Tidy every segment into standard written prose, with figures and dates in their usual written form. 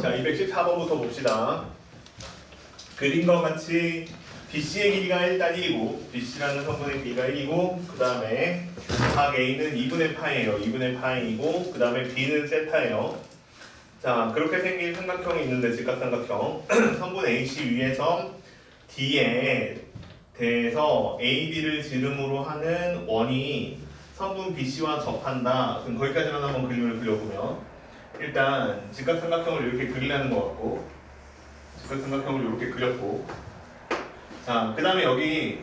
자, 214번부터 봅시다. 그림과 같이 BC의 길이가 일단 1이고 BC라는 성분의 길이가 1이고 그 다음에 각 A는 2분의 파이예요. 2분의 파이이고 그 다음에 B는 세타예요. 자, 그렇게 생긴 삼각형이 있는데 직각삼각형 성분 AC 위에서 D에 대해서 AB를 지름으로 하는 원이 성분 BC와 접한다. 그럼 거기까지만 한번 그림을 그려보면 일단 직각삼각형을 이렇게 그리려는 것 같고 직각삼각형을 이렇게 그렸고 자, 그 다음에 여기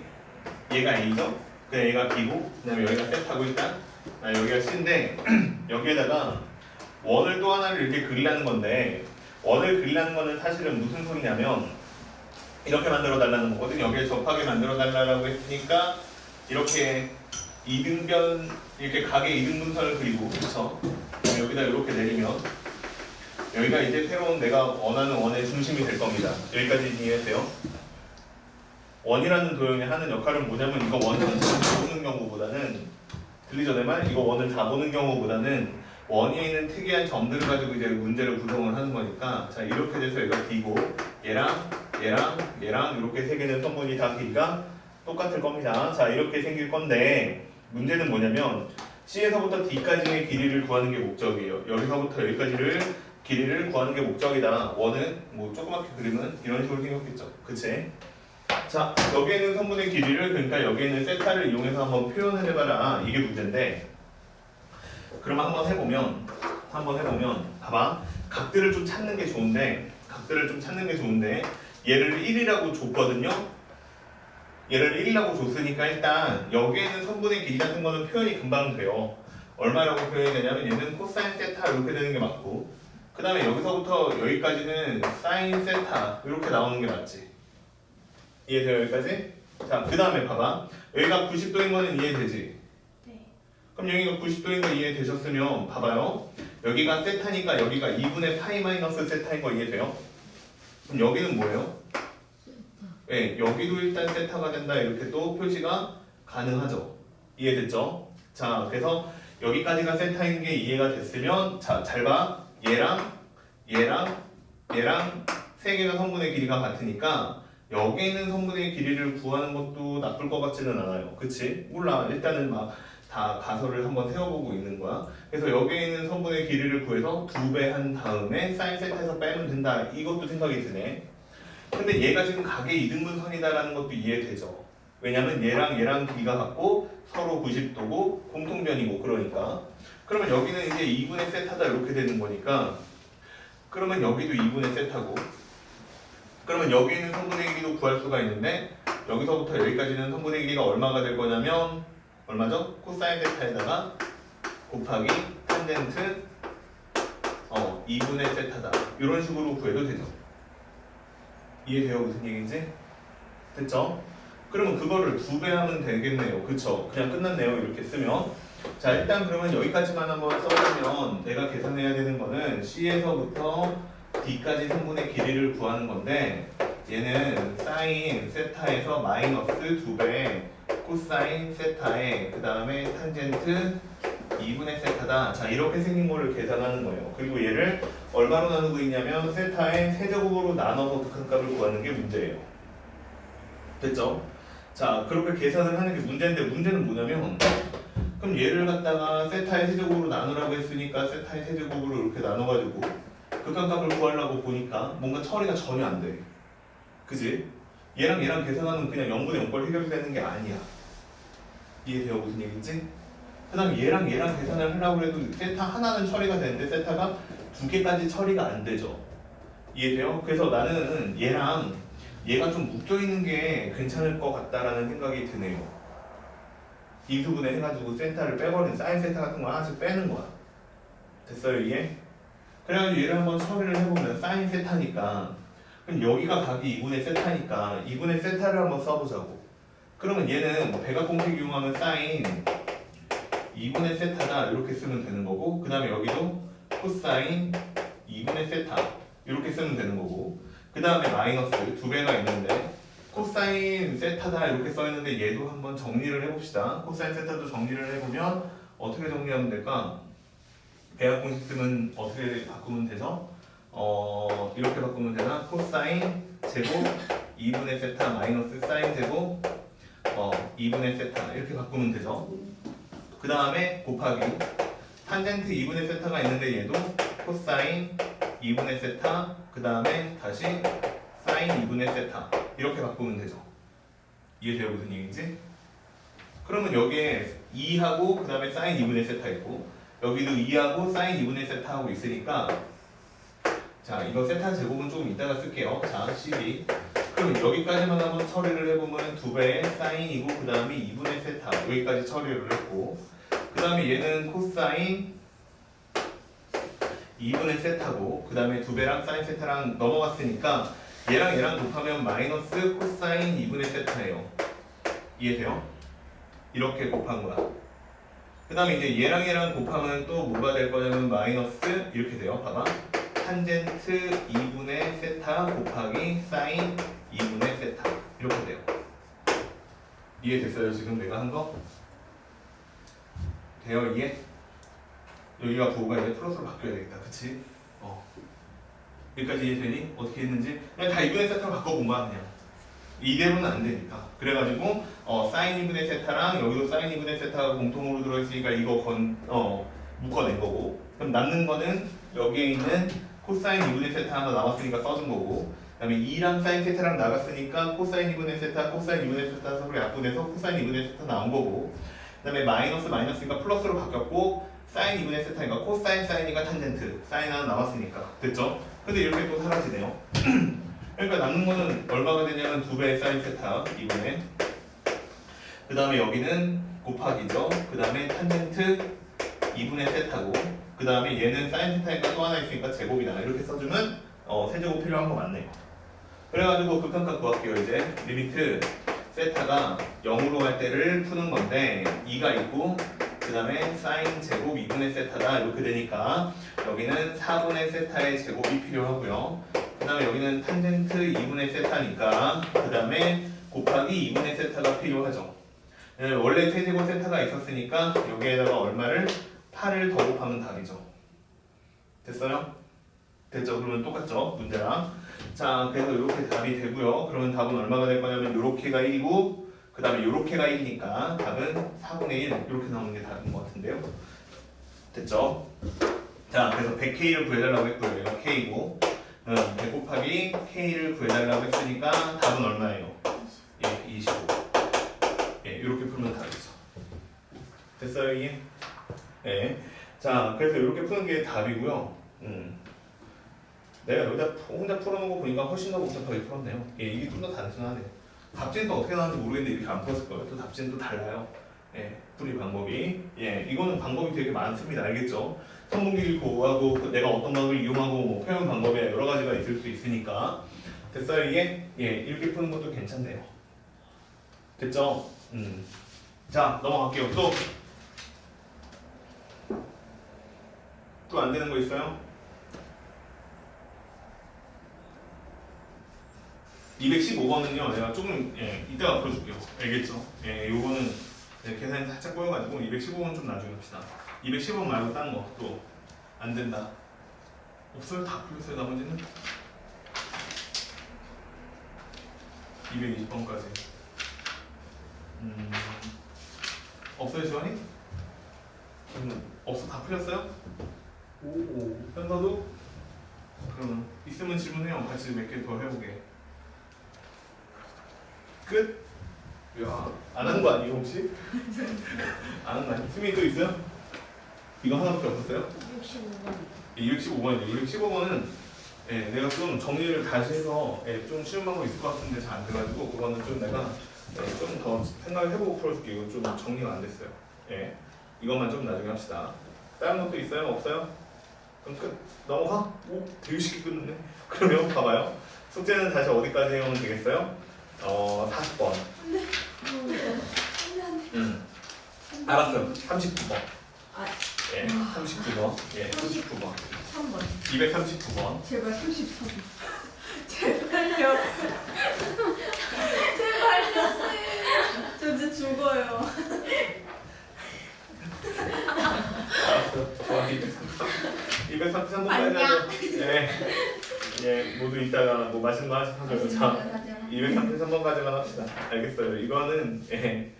얘가 A죠? 그 얘가 B고 그 다음에 여기가 세타고 일단 여기가 C인데 여기에다가 원을 또 하나를 이렇게 그리려는 건데 원을 그리려는 거는 사실은 무슨 소리냐면 이렇게 만들어 달라는 거거든. 여기에 접하게 만들어 달라고 했으니까 이렇게 이등변 이렇게 각의 이등분선을 그리고 그렇죠? 여기다 이렇게 내리면 여기가 이제 새로운 내가 원하는 원의 중심이 될 겁니다. 여기까지 이해했어요? 원이라는 도형이 하는 역할은 뭐냐면 이거 원 전체를 다 보는 경우보다는 들리죠 내 말? 이거 원을 다 보는 경우보다는 원에 있는 특이한 점들을 가지고 이제 문제를 구성을 하는 거니까 자 이렇게 돼서 얘가 D고 얘랑 이렇게 세 개는 성분이 다 길이가 똑같을 겁니다. 자 이렇게 생길 건데 문제는 뭐냐면 C에서부터 D까지의 길이를 구하는 게 목적이에요. 여기서부터 여기까지를 길이를 구하는 게 목적이다. 원은 뭐 조그맣게 그리면 이런 식으로 생겼겠죠. 그치? 자 여기에 있는 성분의 길이를 그러니까 여기에 있는 세타를 이용해서 한번 표현을 해봐라. 이게 문제인데 그럼 한번 해보면 봐봐. 각들을 좀 찾는 게 좋은데 얘를 1이라고 줬거든요. 얘를 1이라고 줬으니까 일단 여기에는 성분의 길이 같은 거는 표현이 금방 돼요. 얼마라고 표현이 되냐면 얘는 코사인 세타 이렇게 되는 게 맞고 그 다음에 여기서부터 여기까지는 사인 세타 이렇게 나오는 게 맞지. 이해돼요 여기까지? 자 그 다음에 봐봐. 여기가 90도인 거는 이해되지? 네. 그럼 여기가 90도인 거 이해되셨으면 봐봐요. 여기가 세타니까 여기가 2분의 파이 마이너스 세타인 거 이해돼요? 그럼 여기는 뭐예요? 네, 여기도 일단 세타가 된다 이렇게 또 표시가 가능하죠. 이해됐죠? 자, 그래서 여기까지가 세타인 게 이해가 됐으면 자, 잘 봐. 얘랑 세 개가 성분의 길이가 같으니까 여기에 있는 성분의 길이를 구하는 것도 나쁠 것 같지는 않아요. 그치? 몰라. 일단은 막 다 가설을 한번 세워보고 있는 거야. 그래서 여기에 있는 성분의 길이를 구해서 2배 한 다음에 사인 세타에서 빼면 된다. 이것도 생각이 드네. 근데 얘가 지금 각의 이등분선이다라는 것도 이해되죠. 왜냐면 얘랑 길이가 같고 서로 90도고 공통변이고 그러니까. 그러면 여기는 이제 2분의 세타다 이렇게 되는 거니까 그러면 여기도 2분의 세타고 그러면 여기 있는 성분의 길이도 구할 수가 있는데 여기서부터 여기까지는 성분의 길이가 얼마가 될 거냐면 얼마죠? 코사인 세타에다가 곱하기 탄젠트 2분의 세타다 이런 식으로 구해도 되죠. 이해돼요? 무슨 얘기인지? 됐죠? 그러면 그거를 2배 하면 되겠네요. 그쵸? 그냥 끝났네요. 이렇게 쓰면. 자, 일단 그러면 여기까지만 한번 써보면 내가 계산해야 되는 거는 C에서부터 D까지 성분의 길이를 구하는 건데 얘는 사인 세타에서 마이너스 2배 코사인 세타에 그 다음에 탄젠트 2분의 세타다. 자, 이렇게 생긴 거를 계산하는 거예요. 그리고 얘를 얼마로 나누고 있냐면 세타의 세제곱으로 나눠서 극한값을 구하는 게 문제예요. 됐죠? 자, 그렇게 계산을 하는 게 문제인데 문제는 뭐냐면 그럼 얘를 갖다가 세타의 세제곱으로 나누라고 했으니까 세타의 세제곱으로 이렇게 나눠가지고 극한값을 구하려고 보니까 뭔가 처리가 전혀 안 돼. 그지? 얘랑 계산하면 그냥 0분의 0꼴 해결되는 게 아니야. 이해돼요? 무슨 얘기인지? 그 다음에 얘랑 계산을 하려고 해도 세타 하나는 처리가 되는데 세타가 2개까지 처리가 안 되죠. 이해돼요? 그래서 나는 얘가 좀 묶여있는 게 괜찮을 것 같다라는 생각이 드네요. 이 부분에 해가지고 세타를 빼버리는 사인 세타 같은 거 하나씩 빼는 거야. 됐어요 이게? 그래가지고 얘를 한번 처리를 해보면 사인 세타니까 그럼 여기가 각이 2분의 세타니까 2분의 세타를 한번 써보자고. 그러면 얘는 뭐 백악공식 이용하면 사인 2분의 세타다 이렇게 쓰면 되는 거고 그 다음에 여기도 코사인 2분의 세타 이렇게 쓰면 되는 거고 그 다음에 마이너스 2배가 있는데 코사인 세타다 이렇게 써있는데 얘도 한번 정리를 해봅시다. 코사인 세타도 정리를 해보면 어떻게 정리하면 될까? 백악공식 쓰면 어떻게 바꾸면 되죠? 이렇게 바꾸면 되나? 코사인 제곱 2분의 세타 마이너스 사인 제곱 2분의 세타 이렇게 바꾸면 되죠. 그 다음에 곱하기 탄젠트 2분의 세타가 있는데 얘도 코사인 2분의 세타 그 다음에 다시 사인 2분의 세타 이렇게 바꾸면 되죠. 이해돼요? 무슨 얘기인지? 그러면 여기에 2하고 그 다음에 사인 2분의 세타 있고 여기도 2하고 사인 2분의 세타 하고 있으니까 자 이거 세타 제곱은 조금 이따가 쓸게요. 자 12 그럼 여기까지만 한번 처리를 해보면 2배의 사인이고 그 다음에 2분의 세타 여기까지 처리를 했고 그 다음에 얘는 코사인 2분의 세타고 그 다음에 2배랑 사인 세타랑 넘어갔으니까 얘랑 곱하면 마이너스 코사인 2분의 세타예요. 이해돼요? 이렇게 곱한 거야. 그 다음에 이제 얘랑 곱하면 또 뭐가 될 거냐면 마이너스 이렇게 돼요. 봐봐. 탄젠트 2분의 세타 곱하기 사인 2분의 세타 이렇게 돼요. 이해됐어요? 지금 내가 한 거? 돼요? 이해? 여기가 부호가 이제 플러스로 바뀌어야 되겠다. 그치? 여기까지 이해되니? 어떻게 했는지 그냥 다 2분의 세타로 바꿔본 거야 그냥. 이대로는 안 되니까. 그래가지고 사인 2분의 세타랑 여기도 사인 2분의 세타가 공통으로 들어있으니까 이거 묶어낸 거고 그럼 남는 거는 여기에 있는 코사인 2분의 세타 하나 남았으니까 써준 거고 그 다음에 2랑 사인 세타랑 나갔으니까 코사인 2분의 세타, 코사인 2분의 세타 서로 약분해서 코사인 2분의 세타 나온 거고 그 다음에 마이너스니까 플러스로 바뀌었고 사인 2분의 세타니까 코사인 사인이니까 탄젠트 사인 하나 남았으니까 됐죠? 근데 이렇게 또 사라지네요. 그러니까 남는 거는 얼마가 되냐면 2배의 사인 세타 2분의 그 다음에 여기는 곱하기죠. 그 다음에 탄젠트 2분의 세타고 그 다음에 얘는 사인 세타니까 또 하나 있으니까 제곱이다. 이렇게 써주면 세제곱 필요한 거 맞네요. 그래가지고 극한값 구할게요. 이제 리미트 세타가 0으로 갈 때를 푸는 건데 2가 있고 그 다음에 사인 제곱 2분의 세타다 이렇게 되니까 여기는 4분의 세타의 제곱이 필요하고요. 그 다음에 여기는 탄젠트 2분의 세타니까 그 다음에 곱하기 2분의 세타가 필요하죠. 원래 세제곱 세타가 있었으니까 여기에다가 얼마를 8을 더 곱하면 답이죠. 됐어요? 됐죠? 그러면 똑같죠? 문제랑. 자, 그래서 이렇게 답이 되고요. 그러면 답은 얼마가 될 거냐면 요렇게가 1이고 그 다음에 요렇게가 1이니까 답은 4분의 1 이렇게 나오는 게 답인 것 같은데요. 됐죠? 자, 그래서 100K를 구해달라고 했고요. 이거 K고 100 곱하기 K를 구해달라고 했으니까 답은 얼마예요? 예, 25. 예, 이렇게 풀면 답이죠. 됐어요, 이게? 예. 자, 그래서 이렇게 푸는 게 답이고요. 내가 여기다 혼자 풀어놓은 거 보니까 훨씬 더 복잡하게 풀었네요. 예, 이게 좀 더 단순하네. 답지는 또 어떻게 나왔는지 모르겠는데 이렇게 안 풀었을 거예요. 또 답지는 또 달라요. 예, 풀이 방법이. 예, 이거는 방법이 되게 많습니다. 알겠죠? 선분기를 구하고 내가 어떤 방법을 이용하고 뭐 표현 방법에 여러 가지가 있을 수 있으니까. 됐어요, 이게? 예, 이렇게 푸는 것도 괜찮네요. 됐죠? 자, 넘어갈게요. 또 안 되는 거 있어요? 215번은요, 내가 조금, 이따가 풀어줄게요. 알겠죠? 예, 요거는 계산이 살짝 꼬여가지고 215번 좀 나중에 합시다. 215번 말고 딴 거 또 안 된다. 없어요? 다 풀렸어요, 나머지는? 220번까지. 없어요, 지원이? 없어? 다 풀렸어요? 오, 현서도? 그러면 있으면 질문해요. 같이 몇 개 더 해보게. 끝? 야, 안 한 거 아니에요 혹시? 안 한 거 아니에요? 수민이 또 있어요? 이거 하나밖에 없었어요? 65번. 215번이요. 215번은 내가 좀 정리를 다시 해서 좀 쉬운 방법이 있을 것 같은데 잘 안 돼가지고 그거는 좀 내가 좀 더 생각을 해보고 풀어줄게요. 이거 좀 정리가 안 됐어요. 이것만 좀 나중에 합시다. 다른 것도 있어요? 없어요? 그럼 끝. 넘어가? 오, 되게 쉽게 끝났네. 그러면 봐봐요. 숙제는 다시 어디까지 해오면 되겠어요? 40번. 알았어요. 39번. 예, 39번. 예, 39번. 3번. 239번. 제발 33번. 제발요. 제발요. 저 이제 죽어요. 알았어. 좋아, 239번. 233번까지 아니야. 하죠. 예. 예, 모두 이따가 뭐 맛있는 거 하셔서 자, 233번까지만 합시다. 알겠어요. 이거는 예.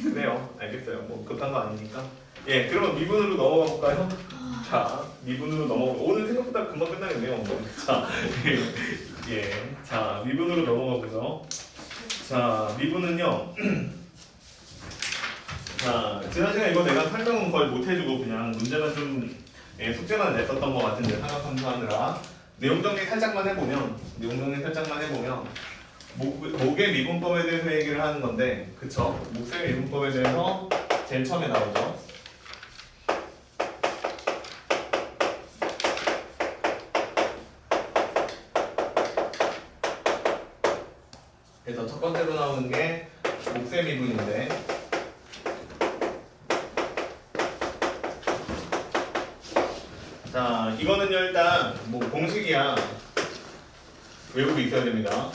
그래요. 알겠어요. 뭐 급한 거 아니니까. 예, 그러면 미분으로 넘어가 볼까요? 자, 미분으로 넘어가. 오늘 생각보다 금방 끝나겠네요. 오늘. 자, 예, 자 미분으로 넘어가 보죠. 자, 미분은요. 자, 지난 시간 이거 내가 설명은 거의 못 해주고 그냥 문제만 좀 예, 숙제만 냈었던 것 같은데 삼각함수 하느라 내용 정리 살짝만 해보면 목의 미분법에 대해서 얘기를 하는 건데, 그쵸? 목의 미분법에 대해서 제일 처음에 나오죠. 그래서 첫 번째로 나오는 게 목세 미분인데, 자, 이거는요 일단 뭐 공식이야 외우고 있어야 됩니다.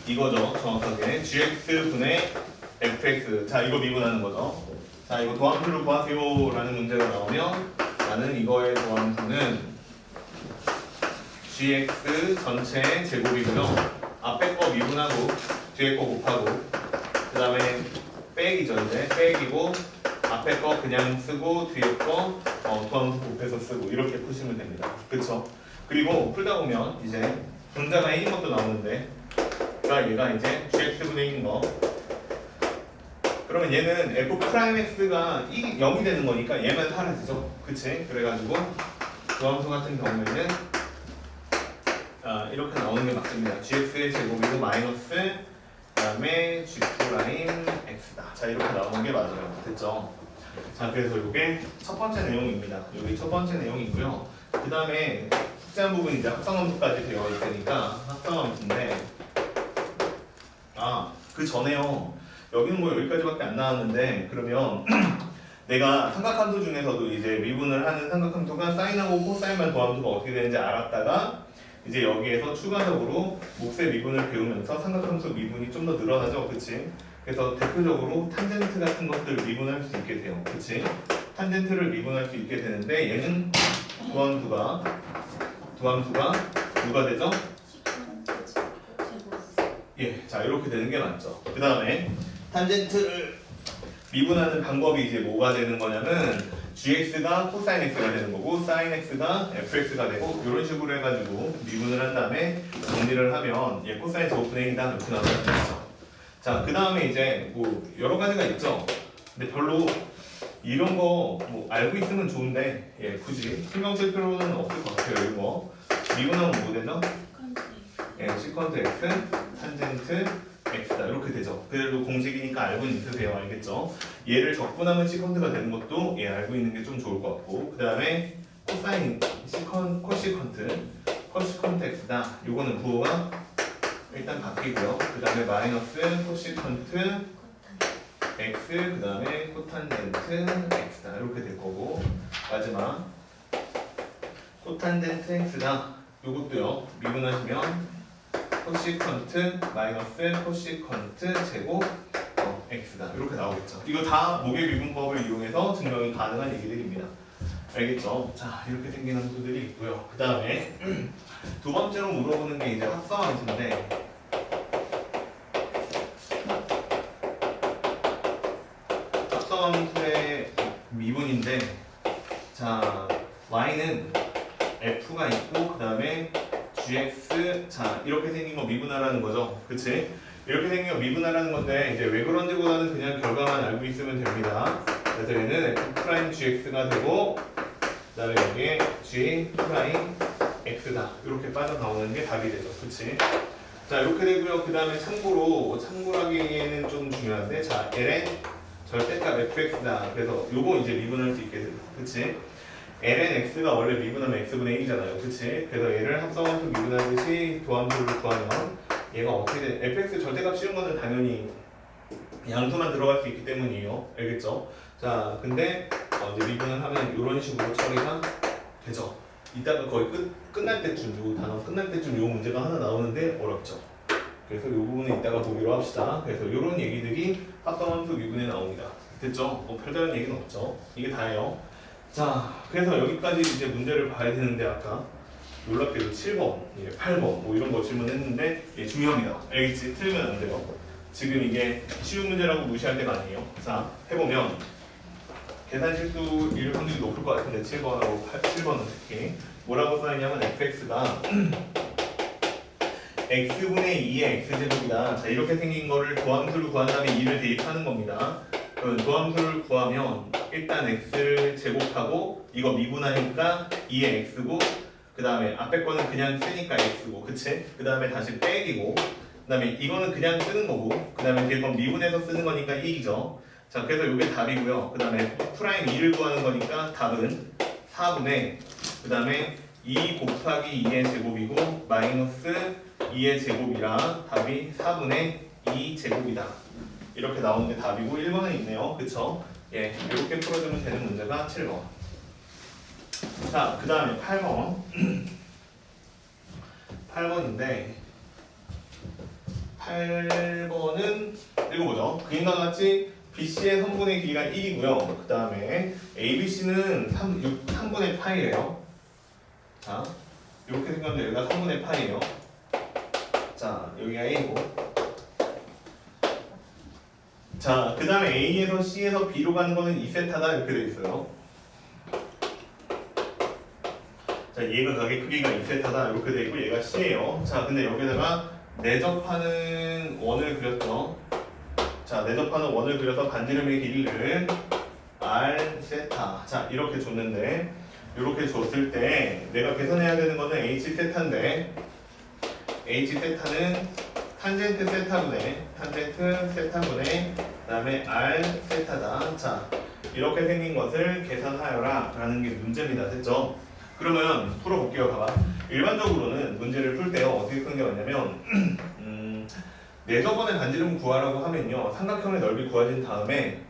이거죠, 정확하게 gx 분의 fx. 자, 이거 미분하는 거죠. 자, 이거 도함수를 구하세요라는 문제가 나오면 나는 이거의 도함수는 gx 전체 제곱이고요. 앞에 거 미분하고 뒤에 거 곱하고 그 다음에 빼기죠. 이제 빼기고 앞에 거 그냥 쓰고 뒤에 거 도함수 곱해서 쓰고 이렇게 푸시면 됩니다. 그쵸? 그리고 풀다 보면 이제 분자가 1인 것도 나오는데, 그러니까 얘가 이제 gx분의 1인 거. 그러면 얘는 f'x가 0이 되는 거니까 얘만 사라지죠. 그치? 그래가지고 도함수 같은 경우에는 이렇게 나오는 게 맞습니다. gx의 제곱이고 마이너스 그 다음에 g'(x'다. 자, 이렇게 나오는 게 맞아요. 됐죠? 자, 그래서 이게 첫 번째 내용입니다. 여기 첫 번째 내용이고요. 그 다음에 숙제한 부분이 이제 합성함수까지 되어 있으니까 합성함수인데, 그 전에요. 여기는 뭐 여기까지밖에 안 나왔는데, 그러면 내가 삼각함수 중에서도 이제 미분을 하는 삼각함수가 사인하고 코사인만 더함수가 어떻게 되는지 알았다가 이제 여기에서 추가적으로 몫의 미분을 배우면서 삼각함수 미분이 좀 더 늘어나죠, 그치? 그래서 대표적으로 탄젠트 같은 것들을 미분할 수 있게 돼요, 그치? 탄젠트를 미분할 수 있게 되는데 얘는 도함수가 누가 되죠? 예, 자 이렇게 되는 게 맞죠. 그 다음에 탄젠트를 미분하는 방법이 이제 뭐가 되는 거냐면 gx가 코사인 x가 되는 거고 사인 x가 fx가 되고 이런 식으로 해가지고 미분을 한 다음에 정리를 하면 얘 코사인 제곱분의 1이다 이렇게 나오죠. 자, 그 다음에 이제 뭐 여러 가지가 있죠. 근데 별로 이런 거 뭐 알고 있으면 좋은데 예, 굳이 신경 쓸 필요는 없을 것 같아요. 이거 미분하면 뭐 되죠? 예, 시컨트 x 탄젠트 x다 이렇게 되죠. 그래도 공식이니까 알고는 있으세요. 알겠죠? 얘를 적분하면 시컨트가 되는 것도 예, 알고 있는 게 좀 좋을 것 같고, 그 다음에 코사인 코시컨트 x다. 요거는 부호가 일단 바뀌고요. 그 다음에 마이너스 코시컨트 x 그 다음에 코탄젠트 x다 이렇게 될 거고, 마지막 코탄젠트 x다. 요것도요 미분하시면 코시컨트 마이너스 코시컨트 제곱 x다 이렇게 나오겠죠. 이거 다 목의 미분법을 이용해서 증명이 가능한 얘기들입니다. 알겠죠? 자, 이렇게 생긴 함수들이 있고요. 그 다음에 두 번째로 물어보는 게 이제 합성함수인데, 합성함수의 미분인데, 자 y는 f가 있고 그 다음에 gx, 자 이렇게 생긴 거 미분하라는 거죠. 그치? 이렇게 생긴 거 미분하라는 건데 이제 왜 그런지보다는 그냥 결과만 알고 있으면 됩니다. 그래서 얘는 f'gx가 되고 그 다음에 여기에 g'x다 이렇게 빠져나오는 게 답이 되죠. 그치? 자 이렇게 되고요. 그 다음에 참고로 하기에는 좀 중요한데, 자 ln 절대값 fx다. 그래서 요거 이제 미분할 수 있게 되죠. 그치? ln x가 원래 미분하면 x분의 1이잖아요. 그치? 그래서 얘를 합성함수 미분하듯이 도함수를 구하면 얘가 어떻게 돼? fx 절대값 씌운 거는 당연히 양수만 들어갈 수 있기 때문이에요. 알겠죠? 자, 근데 이제 미분을 하면 이런 식으로 처리가 되죠. 이따가 거의 끝날 때쯤, 요 단어 끝날 때쯤 요 문제가 하나 나오는데 어렵죠. 그래서 요 부분은 이따가 보기로 합시다. 그래서 요런 얘기들이 합성함수 미분에 나옵니다. 됐죠? 뭐 별다른 얘기는 없죠. 이게 다예요. 자, 그래서 여기까지 이제 문제를 봐야 되는데 아까 놀랍게도 7번, 8번 뭐 이런 거 질문했는데 중요합니다. 알겠지? 틀리면 안 돼요. 지금 이게 쉬운 문제라고 무시할 때가 아니에요. 자, 해보면 계산 실수일 확률이 높을 것 같은데 7번하고 7번은 특히 뭐라고 써있냐면 fx가 x분의 2의 x제곱이다. 자, 이렇게 생긴 거를 도함수를 구한 다음에 2를 대입하는 겁니다. 그럼 도함수를 구하면 일단 x를 제곱하고 이거 미분하니까 2의 x고 그 다음에 앞에 거는 그냥 쓰니까 x고 그치? 그 다음에 다시 빼기고 그 다음에 이거는 그냥 쓰는 거고 그 다음에 뒤에 건 미분해서 쓰는 거니까 1이죠. 자, 그래서 이게 답이고요. 그 다음에 프라임 2를 구하는 거니까 답은 4분의 그 다음에 2 곱하기 2의 제곱이고 마이너스 2의 제곱이라 답이 4분의 2 제곱이다. 이렇게 나오는 게 답이고 1번은 있네요. 그쵸? 예, 이렇게 풀어주면 되는 문제가 7번. 자, 그 다음에 8번. 8번인데 8번은 읽어보죠. 그림과 같이 BC의 3분의 길이가 1이고요. 그 다음에 ABC는 3분의 파이예요. 자, 이렇게 생겼는데 여기가 3분의 파이예요. 자, 여기가 A고. 자, 그 다음에 A에서 C에서 B로 가는 거는 2세타다 이렇게 되어 있어요. 자, 얘가 가게 크기가 2세타다 이렇게 되어 있고 얘가 C예요. 자, 근데 여기다가 내접하는 원을 그렸죠. 자, 내접하는 원을 그려서 반지름의 길이를 R 세타. 자, 이렇게 줬는데 이렇게 줬을 때 내가 계산해야 되는 거는 H 세타인데 H 세타는 탄젠트 세타분의 그다음에 R 세타다. 자, 이렇게 생긴 것을 계산하여라 라는 게 문제입니다. 됐죠? 그러면 풀어볼게요. 봐봐. 일반적으로는 문제를 풀 때요 어떻게 푸는 게 맞냐면 내저번의 반지름 구하라고 하면요 삼각형의 넓이 구하신 다음에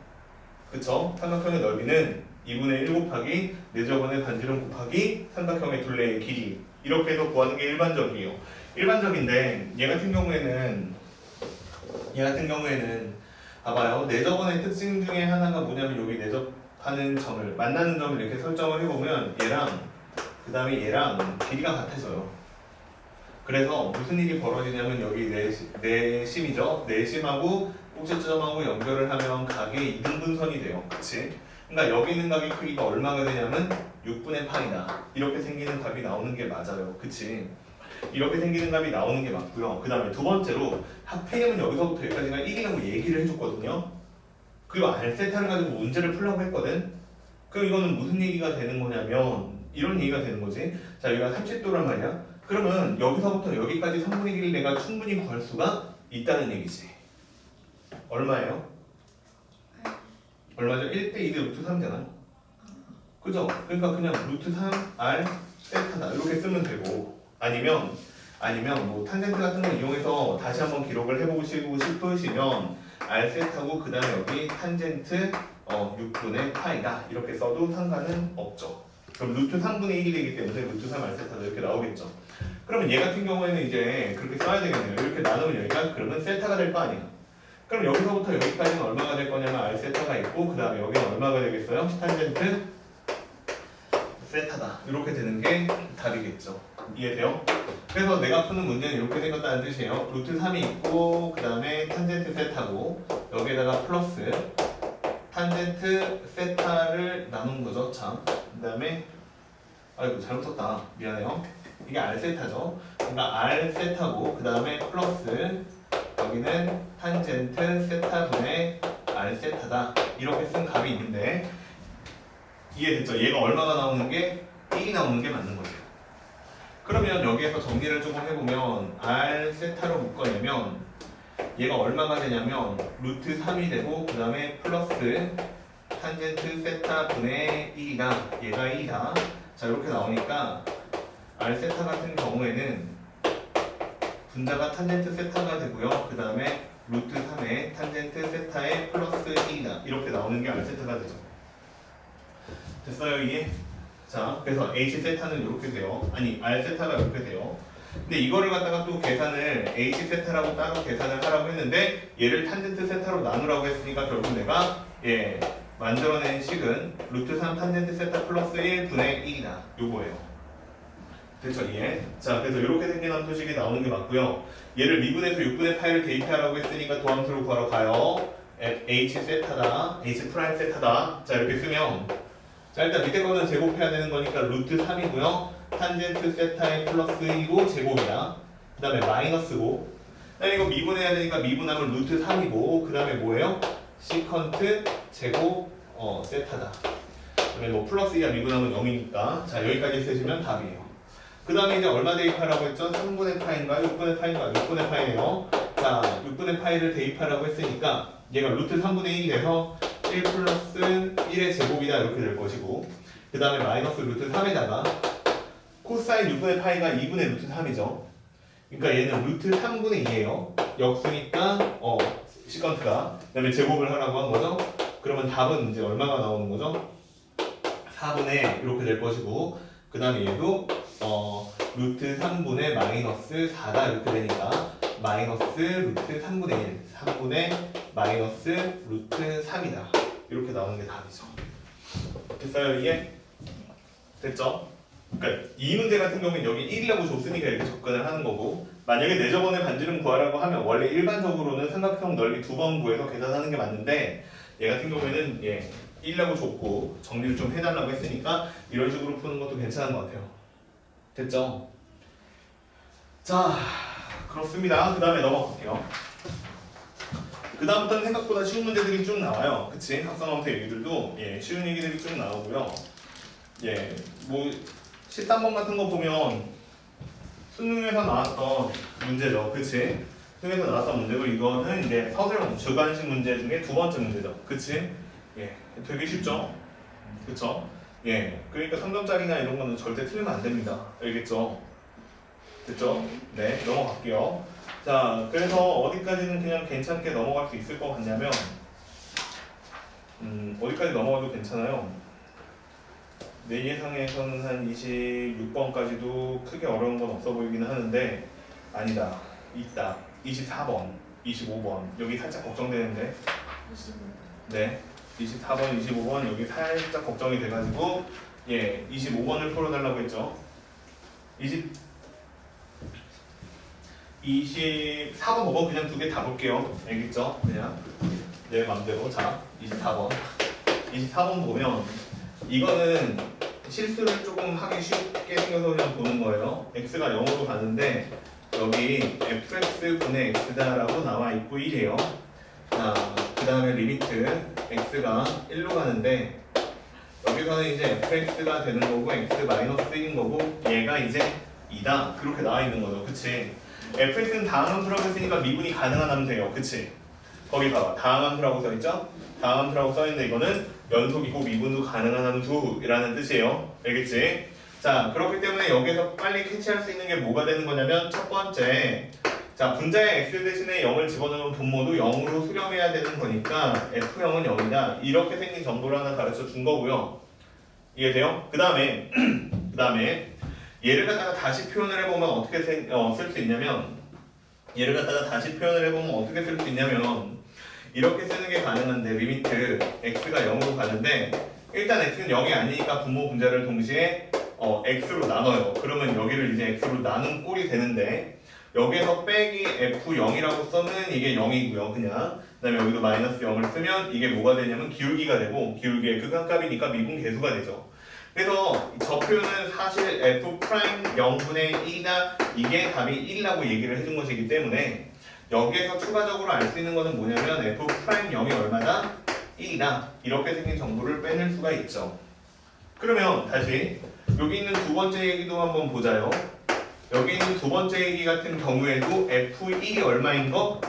그쵸? 삼각형의 넓이는 2분의 1 곱하기 내저번의 반지름 곱하기 삼각형의 둘레의 길이 이렇게 해서 구하는 게 일반적이에요. 일반적인데 얘 같은 경우에는 봐봐요. 내저번의 특징 중에 하나가 뭐냐면 여기 내접하는 점을 만나는 점을 이렇게 설정을 해보면 얘랑 그 다음에 얘랑 길이가 같아져요. 그래서 무슨 일이 벌어지냐면 여기 내심이죠. 내심하고 꼭지점하고 연결을 하면 각의 이등분선이 돼요. 그치? 그러니까 여기 있는 각의 크기가 얼마가 되냐면 6분의 파이다. 이렇게 생기는 값이 나오는 게 맞아요. 그치? 이렇게 생기는 값이 나오는 게 맞고요. 그 다음에 두 번째로 합해이면 여기서부터 여기까지가 1이라고 얘기를 해줬거든요. 그리고 R세타를 가지고 문제를 풀려고 했거든. 그럼 이거는 무슨 얘기가 되는 거냐면 이런 얘기가 되는 거지. 자, 여기가 30도란 말이야. 그러면 여기서부터 여기까지 3분의 1을 내가 충분히 구할 수가 있다는 얘기지. 얼마예요? 얼마죠? 1대 2대 루트 3잖아. 그죠? 그러니까 그냥 루트 3 R 세타다 이렇게 쓰면 되고 아니면 뭐 탄젠트 같은 거 이용해서 다시 한번 기록을 해보시고 싶으시면 R 세타고 그 다음에 여기 탄젠트 6분의 파이다 이렇게 써도 상관은 없죠. 그럼 루트 3분의 1이 되기 때문에 루트 3 R 세타도 이렇게 나오겠죠. 그러면 얘 같은 경우에는 이제 그렇게 써야 되겠네요. 이렇게 나누면 여기가 그러면 세타가 될 거 아니야. 그럼 여기서부터 여기까지는 얼마가 될 거냐면 R 세타가 있고 그 다음에 여기는 얼마가 되겠어요? 탄젠트 세타다. 이렇게 되는 게 답이겠죠. 이해돼요? 그래서 내가 푸는 문제는 이렇게 생겼다는 뜻이에요. 루트 3이 있고 그 다음에 탄젠트 세타고 여기에다가 플러스 탄젠트 세타를 나눈 거죠. 참. 그 다음에 아이고 잘못 썼다. 미안해요. 이게 R 세타죠. 그러니까 R 세타고 그 다음에 플러스 여기는 탄젠트 세타분의 R 세타다. 이렇게 쓴 값이 있는데 이해됐죠? 얘가 얼마가 나오는 게 1이 나오는 게 맞는 거죠. 그러면 여기에서 정리를 조금 해보면 R 세타로 묶어내면 얘가 얼마가 되냐면 루트 3이 되고 그 다음에 플러스 탄젠트 세타분의 1이다. 얘가 1이다. 자 이렇게 나오니까 R 세타 같은 경우에는 분자가 탄젠트 세타가 되고요. 그 다음에 루트 3의 탄젠트 세타의 플러스 1이다. 이렇게 나오는 게 R 세타가 되죠. 됐어요 이해? 자 그래서 H 세타는 이렇게 돼요. 아니 R 세타가 이렇게 돼요. 근데 이거를 갖다가 또 계산을 H 세타라고 따로 계산을 하라고 했는데 얘를 탄젠트 세타로 나누라고 했으니까 결국 내가 만들어낸 식은 루트 3 탄젠트 세타 플러스 1분의 1이다. 요거예요. 됐죠? 이해? 자, 그래서 이렇게 생긴 함수식이 나오는 게 맞고요. 얘를 미분해서 6분의 파이를 대입하라고 했으니까 도함수로 구하러 가요. h 세타다, h 프라임 세타다. 자, 이렇게 쓰면 자, 일단 밑에 거는 제곱해야 되는 거니까 루트 3이고요. 탄젠트 세타의 플러스 1이고 제곱이다. 그 다음에 마이너스고. 그 다음에 이거 미분해야 되니까 미분하면 루트 3이고. 그 다음에 뭐예요? 시컨트 제곱 세타다. 그다음에 뭐 플러스 2야 미분하면 0이니까. 자, 여기까지 쓰시면 답이에요. 그 다음에 이제 얼마 대입하라고 했죠? 3분의 파인가 6분의 파인가 6분의 파이네요. 자, 6분의 파이를 대입하라고 했으니까 얘가 루트 3분의 1이 돼서 1 플러스 1의 제곱이다 이렇게 될 것이고, 그 다음에 마이너스 루트 3에다가 코사인 6분의 파이가 2분의 루트 3이죠. 그러니까 얘는 루트 3분의 2예요. 역수니까 시컨트가. 그 다음에 제곱을 하라고 한 거죠. 그러면 답은 이제 얼마가 나오는 거죠? 4분의 이렇게 될 것이고, 그 다음에 얘도 루트 3분의 마이너스 4다 이렇게 되니까 마이너스 루트 3분의 1 3분의 마이너스 루트 3이다 이렇게 나오는 게 답이죠. 됐어요 이게? 됐죠? 그러니까 이 문제 같은 경우는 여기 1이라고 줬으니까 이렇게 접근을 하는 거고, 만약에 내저번에 반지름 구하라고 하면 원래 일반적으로는 삼각형 넓이 2번 구해서 계산하는 게 맞는데, 얘 같은 경우에는 1이라고 줬고 정리를 좀 해달라고 했으니까 이런 식으로 푸는 것도 괜찮은 것 같아요. 됐죠? 자, 그렇습니다. 그 다음에 넘어갈게요. 그 다음부터는 생각보다 쉬운 문제들이 쭉 나와요. 그치? 학생한테 얘기들도 쉬운 얘기들이 쭉 나오고요. 뭐 13번 같은 거 보면 수능에서 나왔던 문제죠. 그치? 수능에서 나왔던 문제고, 이거는 이제 서술형 주관식 문제 중에 두 번째 문제죠. 그치? 되게 쉽죠? 그쵸? 그러니까 3점짜리나 이런 거는 절대 틀리면 안 됩니다. 알겠죠? 됐죠? 네, 넘어갈게요. 자, 그래서 어디까지는 그냥 괜찮게 넘어갈 수 있을 것 같냐면, 어디까지 넘어가도 괜찮아요. 내 예상에서는 한 26번까지도 크게 어려운 건 없어 보이기는 하는데, 아니다. 있다. 24번, 25번. 여기 살짝 걱정되는데. 네. 24번, 25번 여기 살짝 걱정이 돼가지고 25번을 풀어달라고 했죠. 24번, 5번 그냥 두 개 다 볼게요. 알겠죠? 그냥 내 맘대로. 자, 24번 보면 이거는 실수를 조금 하기 쉽게 생겨서 그냥 보는 거예요. x가 0으로 가는데 여기 fx분의 x다라고 나와 있고 1이에요. 자, 그 다음에 리미트 x가 1로 가는데 여기서는 이제 fx가 되는 거고 x-1인 거고 얘가 이제 2다 그렇게 나와 있는 거죠. 그치? fx는 다항함수라고 했으니까 미분이 가능한 함수예요. 그치? 거기 봐봐. 다항함수라고 써있죠? 다항함수라고 써있는데 이거는 연속이고 미분도 가능한 함수라는 뜻이에요. 알겠지? 자, 그렇기 때문에 여기서 빨리 캐치할 수 있는 게 뭐가 되는 거냐면 첫 번째, 자, 분자에 x 대신에 0을 집어넣으면 분모도 0으로 수렴해야 되는 거니까 f0은 0이다. 이렇게 생긴 정보를 하나 가르쳐 준 거고요. 이해돼요? 그 다음에 얘를 갖다가 다시 표현을 해보면 어떻게 쓸 수 있냐면, 얘를 갖다가 다시 표현을 해보면 어떻게 쓸 수 있냐면 이렇게 쓰는 게 가능한데, 리미트 x가 0으로 가는데 일단 x는 0이 아니니까 분모 분자를 동시에 x로 나눠요. 그러면 여기를 이제 x로 나눈 꼴이 되는데, 여기에서 빼기 f0이라고 쓰면 이게 0이고요. 그냥 그 다음에 여기도 마이너스 0을 쓰면 이게 뭐가 되냐면 기울기가 되고, 기울기의 극한값이니까 미분 계수가 되죠. 그래서 저 표현은 사실 f' 0분의 1이나 이게 답이 1이라고 얘기를 해준 것이기 때문에 여기에서 추가적으로 알 수 있는 것은 뭐냐면 f' 0이 얼마다? 1이다. 이렇게 생긴 정보를 빼낼 수가 있죠. 그러면 다시 여기 있는 두 번째 얘기도 한번 보자요. 여기 있는 두 번째 얘기 같은 경우에도 f1이 얼마인 거?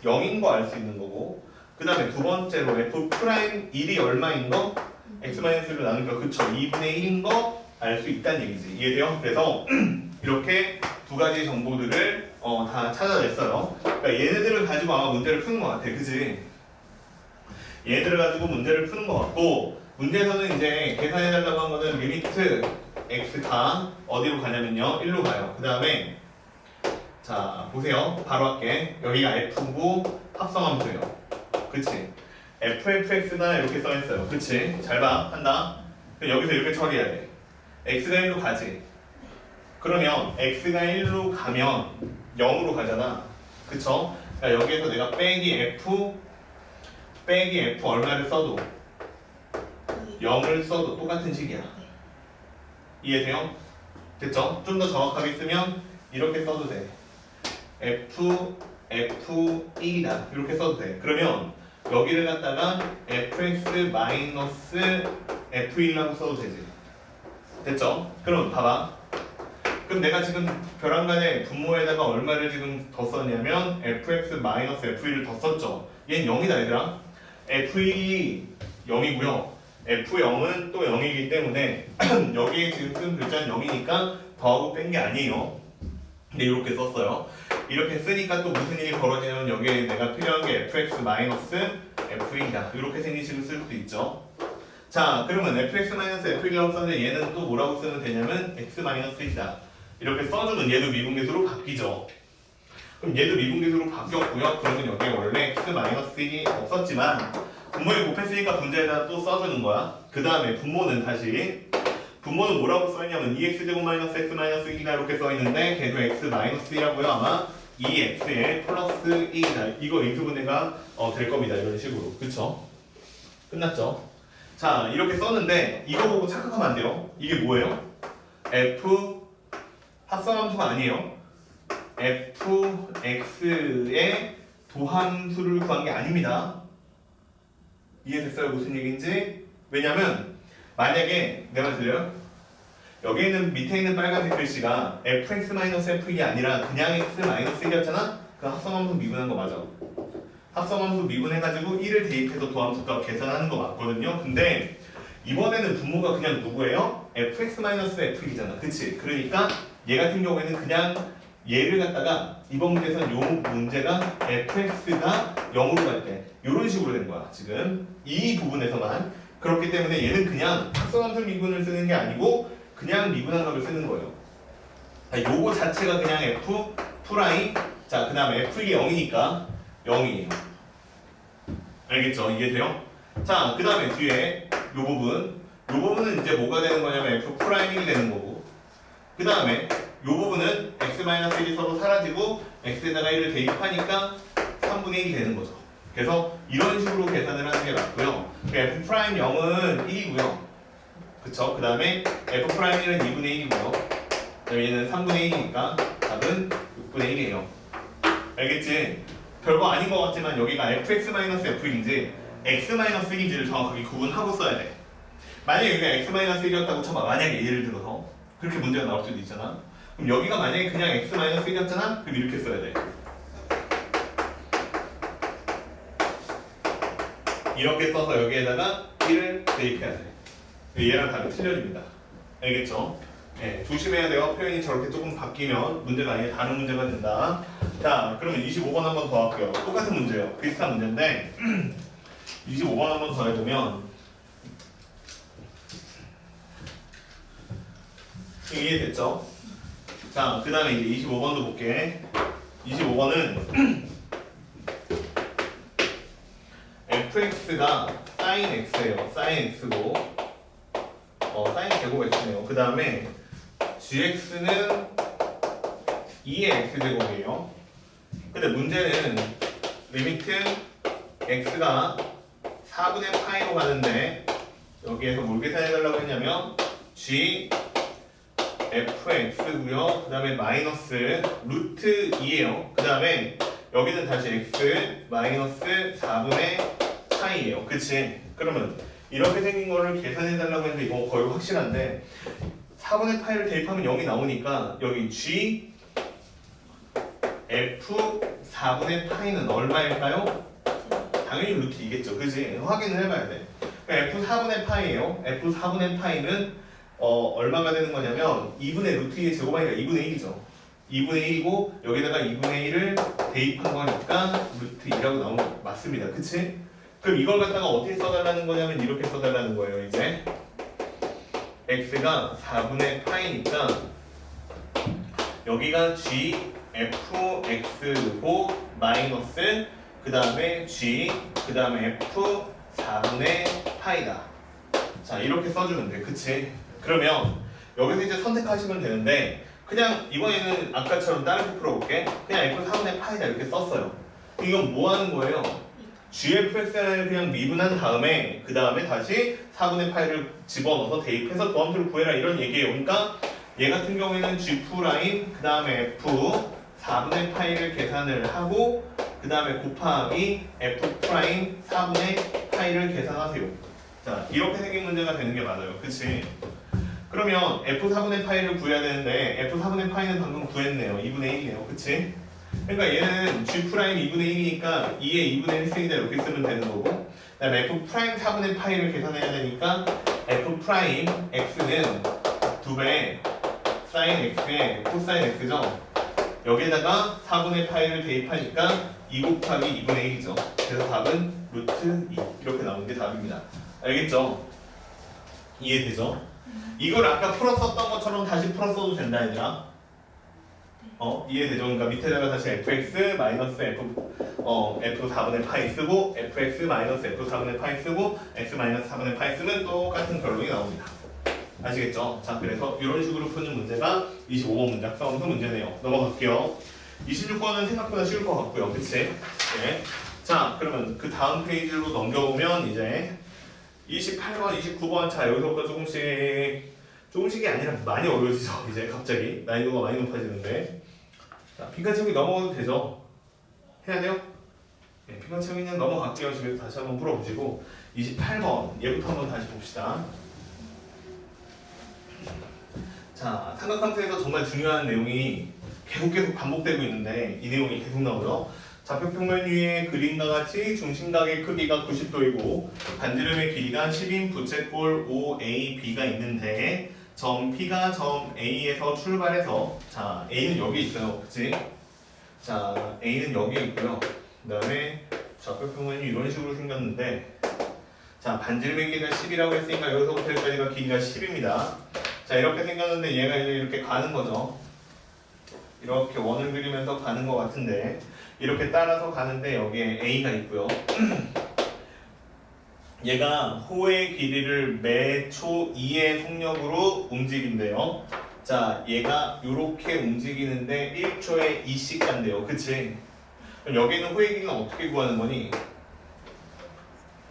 0인 거 알 수 있는 거고, 그 다음에 두 번째로 f'1이 얼마인 거? x-로 나누니까 그쵸, 2분의 1인 거 알 수 있다는 얘기지. 이해돼요? 그래서 이렇게 두 가지 정보들을 다 찾아냈어요. 그러니까 얘네들을 가지고 아마 문제를 푸는 것 같아. 그치? 얘네들을 가지고 문제를 푸는 것 같고, 문제에서는 이제 계산해달라고 한 거는 리미트 x가 어디로 가냐면요, 1로 가요. 그 다음에 자 보세요. 바로 할게. 여기가 f고 합성함수예요. 그치? FFX다 이렇게 써있어요. 그치? 잘 봐. 한다. 그럼 여기서 이렇게 처리해야 돼. x가 1로 가지. 그러면 x가 1로 가면 0으로 가잖아. 그쵸? 그러니까 여기에서 내가 빼기 f 얼마를 써도 0을 써도 똑같은 식이야. 이해돼요? 됐죠? 좀 더 정확하게 쓰면 이렇게 써도 돼. f1이다 이렇게 써도 돼. 그러면 여기를 갖다가 fx 마이너스 f1라고 써도 되지. 됐죠? 그럼 봐봐. 그럼 내가 지금 벼랑간에 분모에다가 얼마를 지금 더 썼냐면 fx 마이너스 f1을 더 썼죠. 얘는 0이다 얘들아. f1이 0이고요. f0은 또 0이기 때문에 여기에 지금 쓴 글자는 0이니까 더하고 뺀 게 아니에요. 근데 이렇게 썼어요. 이렇게 쓰니까 또 무슨 일이 벌어지냐면 여기에 내가 필요한 게 fx 마이너스 f1이다. 이렇게 생긴 식으로 쓸 수도 있죠. 자, 그러면 fx 마이너스 f1이라고 썼는데 얘는 또 뭐라고 쓰면 되냐면 x 마이너스 1이다. 이렇게 써주면 얘도 미분계수로 바뀌죠. 그럼 얘도 미분계수로 바뀌었고요. 그러면 여기에 원래 x 마이너스 1이 없었지만 분모에 곱했으니까 분자에다 또 써주는 거야. 그 다음에 분모는 분모는 뭐라고 써있냐면 2x제곱 마이너스 x 마이너스 1이다 이렇게 써있는데 걔도 x 마이너스 1이라고요. 아마 2x에 플러스 1이다. 이거 인수분해가 될 겁니다. 이런 식으로. 그쵸? 끝났죠? 자, 이렇게 썼는데 이거 보고 착각하면 안 돼요. 이게 뭐예요? f 합성함수가 아니에요. fx의 도함수를 구한 게 아닙니다. 이해됐어요? 무슨 얘기인지? 왜냐면 만약에 내 말 들려요? 여기 있는 밑에 있는 빨간색 글씨가 fx-f1이 아니라 그냥 x-1이었잖아? 그 합성함수 미분한 거 맞아. 합성함수 미분해가지고 1을 대입해서 도함수값 계산하는 거 맞거든요. 근데 이번에는 분모가 그냥 누구예요? fx-f1이잖아. 그치? 그러니까 얘 같은 경우에는 그냥 얘를 갖다가 이번 문제에서는 요 문제가 fx가 0으로 갈 때 이런 식으로 된 거야. 지금 이 부분에서만. 그렇기 때문에 얘는 그냥 합성함수 미분을 쓰는 게 아니고 그냥 미분한 값을 쓰는 거예요. 요거 자체가 그냥 f 프라임. 자, 그 다음에 f이 0이니까 0이에요. 알겠죠? 이해돼요? 자, 그 다음에 뒤에 요 부분은 이제 뭐가 되는 거냐면 f 프라임이 되는 거고, 그 다음에 요 부분은 x-1이 서로 사라지고 x에다가 1을 대입하니까 3분의 1이 되는 거죠. 그래서 이런 식으로 계산을 하는 게 맞고요. f 프라임 0은 1이고요. 그쵸? 그 다음에 f 프라임 1은 2분의 1이고요. 그 다음에 얘는 3분의 1이니까 답은 6분의 1이에요. 알겠지? 별거 아닌 것 같지만 여기가 fx-f1인지 x-1인지를 정확하게 구분하고 써야 돼. 만약에 여기가 x-1이었다고 쳐봐. 만약에 예를 들어서 그렇게 문제가 나올 수도 있잖아. 그럼 여기가 만약에 그냥 x-1이었잖아? 그럼 이렇게 써야 돼. 이렇게 써서 여기에다가 1을 대입해야 돼. 얘랑 답이 틀려집니다. 알겠죠? 네, 조심해야 돼요. 표현이 저렇게 조금 바뀌면 문제가 아니라 다른 문제가 된다. 자, 그러면 25번 한번 더 할게요. 똑같은 문제예요. 비슷한 문제인데 25번 한번 더 해보면 이해됐죠? 자, 그 다음에 이제 25번도 볼게. 25번은 fx가 sin x예요. sin x고 sin 제곱 x네요. 그 다음에 gx는 2의 x제곱이에요. 근데 문제는 리미트 x가 4분의 파이로 가는데 여기에서 뭘 계산해달라고 했냐면 g fx고요. 그 다음에 마이너스 루트 2예요. 그 다음에 여기는 다시 x 마이너스 4분의 파이예요. 그치? 그러면 이렇게 생긴 거를 계산해달라고 했는데 이거 거의 확실한데 4분의 파이를 대입하면 0이 나오니까 여기 g f 4분의 파이는 얼마일까요? 당연히 루트 2겠죠. 그치? 확인을 해봐야 돼. f 4분의 파이예요. f 4분의 파이는 얼마가 되는 거냐면 2분의 루트 2의 제곱하니까 2분의 1이죠. 2분의 1이고 여기다가 2분의 1을 대입한 거니까 루트 2라고 나온 거 맞습니다. 그치? 그럼 이걸 갖다가 어떻게 써달라는 거냐면 이렇게 써달라는 거예요. 이제 x가 4분의 파이니까 여기가 g fx고 마이너스 그 그 다음에 G, 그 다음에 F 4분의 파이다. 자 이렇게 써주면 돼. 그치? 그러면 여기서 이제 선택하시면 되는데 그냥 이번에는 아까처럼 다르게 풀어볼게. 그냥 F 4분의 파이다 이렇게 썼어요. 이건 뭐 하는 거예요? GFX를 그냥 미분한 다음에 그 다음에 다시 4분의 파이를 집어넣어서 대입해서 도함수를 구해라 이런 얘기예요. 그러니까 얘 같은 경우에는 G 프라임 그 다음에 F 4분의 파이를 계산을 하고 그 다음에 곱하기 F 프라임 4분의 파이를 계산하세요. 자 이렇게 생긴 문제가 되는 게 맞아요. 그치? 그러면 F 4분의 파이를 구해야 되는데 F 4분의 파이는 방금 구했네요. 2분의 1이네요. 그치? 그러니까 얘는 G 프라임 2분의 1이니까 2의 2분의 1 쓰기다 이렇게 쓰면 되는 거고 그 다음에 F 프라임 4분의 파이를 계산해야 되니까 F 프라임 X는 2배 사인 X에 코사인 X죠. 여기에다가 4분의 파이를 대입하니까 2 곱하기 2분의 1이죠. 그래서 답은 루트 2 이렇게 나오는 게 답입니다. 알겠죠? 이해되죠? 이걸 아까 풀었었던 것처럼 다시 풀었어도 된다 얘들아. 이해되죠? 그러니까 밑에다가 다시 fx 마이너스 f 4분의 파이 쓰고 fx 마이너스 f 4분의 파이 쓰고 x 마이너스 4분의 파이 쓰면 똑같은 결론이 나옵니다. 아시겠죠? 자 그래서 이런 식으로 푸는 문제가 25번 문제 학사원수 문제네요. 넘어갈게요. 26번은 생각보다 쉬울 것 같고요. 그치? 네. 자 그러면 그 다음 페이지로 넘겨보면 이제 28번, 29번 자 여기서부터 조금씩이 아니라 많이 어려워지죠. 이제 갑자기 난이도가 많이 높아지는데 자 빈칸 채우기 넘어가도 되죠? 해야 돼요? 네, 빈칸 채우기 그냥 넘어갈게요. 집에서 다시 한번 풀어보시고 28번 얘부터 한번 다시 봅시다. 자 삼각함수에서 정말 중요한 내용이 계속 반복되고 있는데 이 내용이 계속 나오죠. 좌표평면 위에 그림과 같이 중심각의 크기가 90도이고 반지름의 길이가 10인 부채꼴 OAB가 있는데 점 P가 점 A에서 출발해서 자 A는 여기 있어요. 그치? 자 A는 여기에 있고요. 그 다음에 좌표평면이 이런 식으로 생겼는데 자 반지름의 길이가 10이라고 했으니까 여기서부터 여기까지가 길이가 10입니다. 자 이렇게 생겼는데 얘가 이제 이렇게 가는 거죠. 이렇게 원을 그리면서 가는 것 같은데 이렇게 따라서 가는데 여기에 A가 있고요. 얘가 호의 길이를 매초 2의 속력으로 움직인대요. 자 얘가 이렇게 움직이는데 1초에 2씩 간대요. 그치? 그럼 여기는 호의 길이는 어떻게 구하는 거니?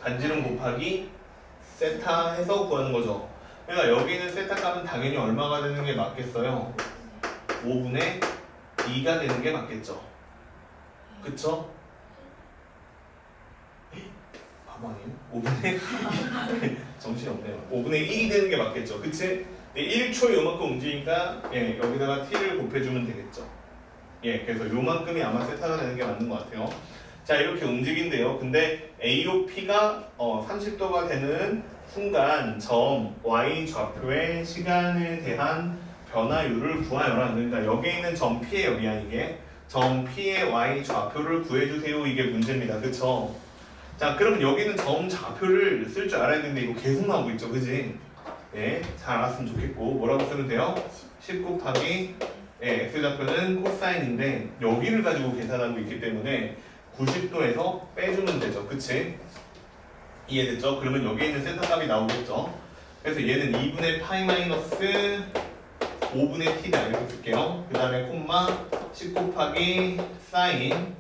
반지름 곱하기 세타 해서 구하는 거죠. 그러니까 여기는 세타 값은 당연히 얼마가 되는 게 맞겠어요? 5분의 2가 되는 게 맞겠죠. 그쵸? 바보 아니에요? 5분의 정신이 없네요. 5분의 1이 되는 게 맞겠죠. 그치? 1초에 요만큼 움직이니까 예, 여기다가 t를 곱해주면 되겠죠. 예, 그래서 요만큼이 아마 세타가 되는 게 맞는 것 같아요. 자 이렇게 움직인대요. 근데 AOP가 30도가 되는 순간 점 Y 좌표의 시간에 대한 변화율을 구하여라. 그러니까 여기에 있는 점 P의 여기야 이게. 점 P의 Y 좌표를 구해주세요. 이게 문제입니다. 그쵸? 자 그러면 여기는 점 좌표를 쓸 줄 알아야 되는데 이거 계속 나오고 있죠. 그지? 네, 잘 알았으면 좋겠고 뭐라고 쓰면 돼요? 10 곱하기 X좌표는 코사인인데 여기를 가지고 계산하고 있기 때문에 90도에서 빼주면 되죠. 그치? 이해됐죠? 그러면 여기에 있는 세타 값이 나오겠죠? 그래서 얘는 2분의 파이 마이너스 5분의 t다 이렇게 쓸게요. 그 다음에 콤마 10 곱하기 사인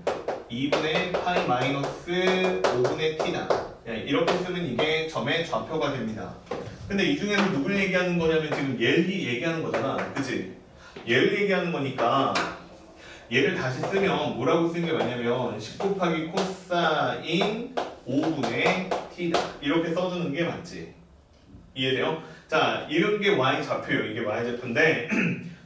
2분의 파이 마이너스 5분의 t다. 이렇게 쓰면 이게 점의 좌표가 됩니다. 근데 이 중에서 누굴 얘기하는 거냐면 지금 얘를 얘기하는 거잖아. 그치? 얘를 얘기하는 거니까 얘를 다시 쓰면 뭐라고 쓰는 게 맞냐면 10 곱하기 코사인 5분의 t다. 이렇게 써주는 게 맞지? 이해돼요? 자, 이런 게 y좌표예요. 이게 y좌표인데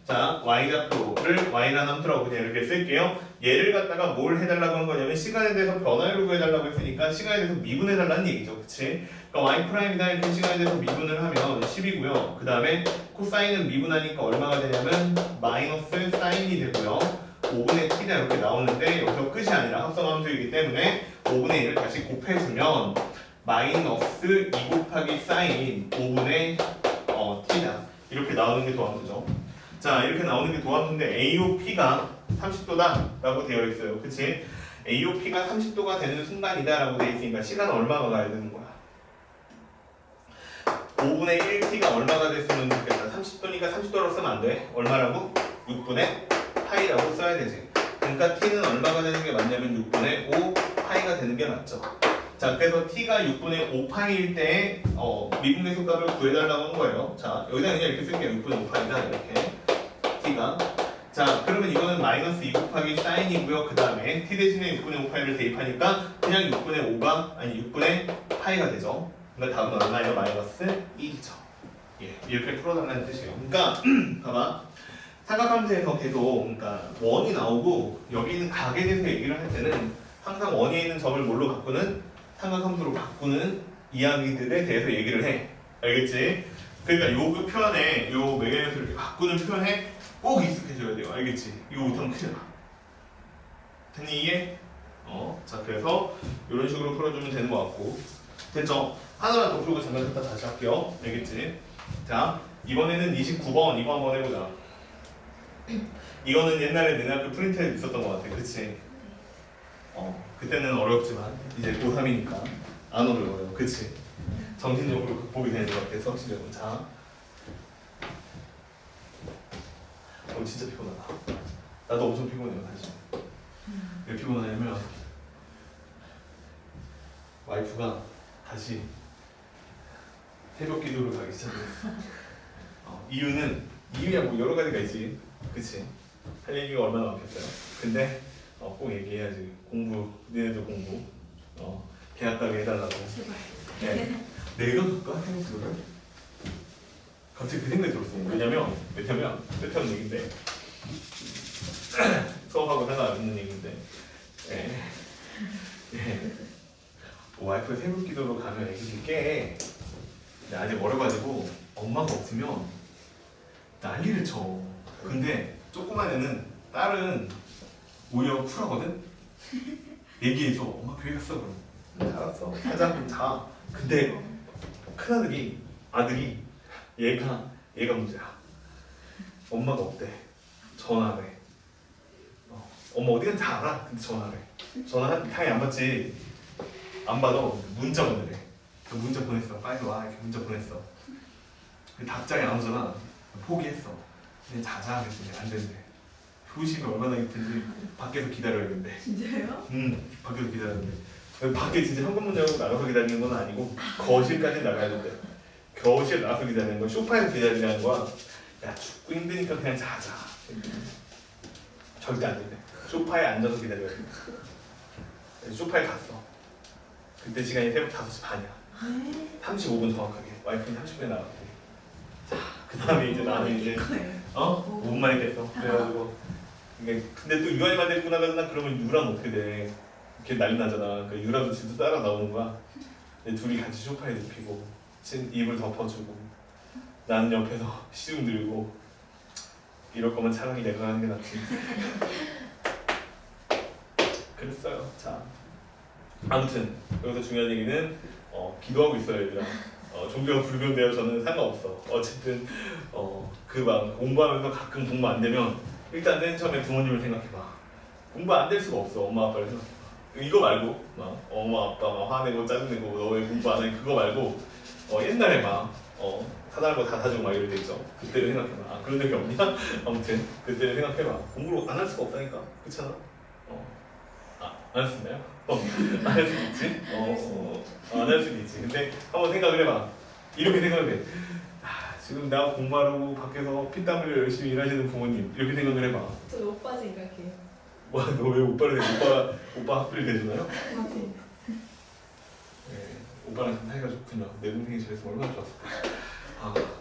자, y좌표를 y라는 함수라고 그냥 이렇게 쓸게요. 얘를 갖다가 뭘 해달라고 한 거냐면 시간에 대해서 변화율을 구해달라고 했으니까 시간에 대해서 미분해달라는 얘기죠. 그치? 그러니까 y'이다 이렇게 시간에 대해서 미분을 하면 10이고요. 그 다음에 코사인은 미분하니까 얼마가 되냐면 마이너스 사인이 되고요. 5분의 t다 이렇게 나오는데 여기서 끝이 아니라 합성함수이기 때문에 5분의 1을 다시 곱해주면 마이너스 2 곱하기 사인 5분의 t다 이렇게 나오는 게 도함수죠. 자 이렇게 나오는 게 도함수인데 AOP가 30도다 라고 되어 있어요. 그치? AOP가 30도가 되는 순간이다 라고 돼 있으니까 시간은 얼마가 가야 되는 거야? 5분의 1t가 얼마가 됐으면 좋겠다. 30도니까 30도로 쓰면 안 돼. 얼마라고? 6분의 파이라고 써야 되지. 그러니까 t는 얼마가 되는 게 맞냐면 6분의 5 파이가 되는 게 맞죠. 자, 그래서 t가 6분의 5 파이일 때 미분계수값을 구해달라고 하는 거예요. 자, 여기다 그냥 이렇게 쓸게요. 6분의 5 파이다 이렇게 t가. 자, 그러면 이거는 마이너스 2 곱하기 사인이고요. 그 다음에 t 대신에 6분의 5 파이를 대입하니까 그냥 6분의 5가 아니 6분의 파이가 되죠. 그러니까 답은 얼마예요? 마이너스 1이죠. 예, 이렇게 풀어달라는 뜻이에요. 그러니까 봐봐. 삼각함수에서 계속 그러니까 원이 나오고 여기 있는 각에 대해서 얘기를 할 때는 항상 원에 있는 점을 뭘로 바꾸는? 삼각함수로 바꾸는 이야기들에 대해서 얘기를 해. 알겠지? 그러니까 요 표현에 요 매개연수를 이렇게 바꾸는 표현에 꼭 익숙해져야 돼요. 알겠지? 이거 못하면 큰일 나. 됐니 이해? 자 그래서 이런 식으로 풀어주면 되는 것 같고 됐죠? 하나만 더 풀고 잠깐 갖다 다시 할게요. 알겠지? 자 이번에는 29번 이거 한번 해보자. 이거는 옛날에 너네 학교 프린트에 있었던 것 같아. 그치? 그때는 어렵지만 이제 고3이니까 안 어려워요. 그치? 정신적으로 극복이 되는 것 같아. 수학실력은. 자 진짜 피곤하다. 나도 엄청 피곤해요 사실. 왜 피곤하냐면 와이프가 다시 새벽 기도를 가기 시작했어. 이유야 뭐 여러 가지가 있지. 그치? 할 얘기가 얼마나 많겠어요. 근데 꼭 얘기해야지. 공부, 니네들 공부. 계약 가게 해달라고. 제발. 네. 내가 갈까? 새벽 기도를? 갑자기 그 생각이 들었어. 왜냐면 쓸데없는 얘기인데 수업하고 상관없는 얘기인데 와이프 새벽 기도로 가면 애기들이 깨. 근데 아직 멀어가지고 엄마가 없으면 난리를 쳐. 근데 조그만 애는 딸은 오히려 쿨하거든? 얘기해줘. 엄마 교회 갔어 그럼. 알았어. 가자 그럼 자. 근데 아들이 얘가 문제야. 엄마가 없대. 전화를 해. 엄마 어디 간지 알아. 근데 전화를 해. 전화 당연히 안 받지. 안 받아. 문자 보내래. 그 문자 보냈어. 빨리 와. 이렇게 문자 보냈어. 근데 답장이 안 오잖아. 포기했어. 그냥 자자 그랬더니 안 된대. 효심이 얼마나 깊은지 밖에서 기다려야 된대. 진짜요? 밖에서 기다려야 된대. 밖에 진짜 현관문 열고 나가서 기다리는 건 아니고 거실까지 나가야 된대. 거실 나가서 기다리는 거야. 소파에서 기다리는 거야. 야 춥고 힘드니까 그냥 자자. 절대 안 된대. 소파에 앉아서 기다려야 돼. 소파에 갔어. 그때 시간이 새벽 5시 반이야. 35분 정확하게. 와이프는 30분에 나갔고. 자, 그 다음에 이제 나는 이제 5분 만에 깼어. 그래가지고 근데 또 유아이만 데리고 나가잖아. 그러면 유라는 어떻게 돼? 이렇게 난리 나잖아. 그 유라도 진짜 따라 나오는 거야. 근데 둘이 같이 소파에 눕히고 입을 덮어주고 나는 옆에서 시중 들고 이럴 거면 차라리 내가 하는 게 낫지. 그랬어요. 자, 아무튼 여기서 중요한 얘기는 기도하고 있어요, 얘들아. 종교가 불교인데요, 저는 상관없어. 어쨌든 그 막 공부하면서 가끔 공부 안 되면 일단 맨 처음에 부모님을 생각해봐. 공부 안 될 수가 없어. 엄마 아빠를 생각해봐. 이거 말고 막 엄마 아빠 막 화내고 짜증내고 너 왜 공부 안 해? 그거 말고 옛날에 막 사달라고 다 사주고 막 이럴 때 있죠. 그때를 생각해봐. 그런 적이 없냐? 아무튼 그때를 생각해봐. 공부를 안 할 수가 없다니까. 그렇잖아. 안 할 수 있나요? 안 할 수도 있지. 안 할 수도 있지. 근데 한번 생각을 해봐. 이렇게 생각을 해. 지금 나 공부하려고 밖에서 피땀 흘려 열심히 일하시는 부모님 이렇게 생각을 해봐. 저 오빠 생각해요. 와, 너 왜 오빠를 해? 오빠 학교를 대주나요? 맞지? 네, 오빠랑 좀 사이가 좋군요. 내 동생이 저랬으면 얼마나 좋았을까.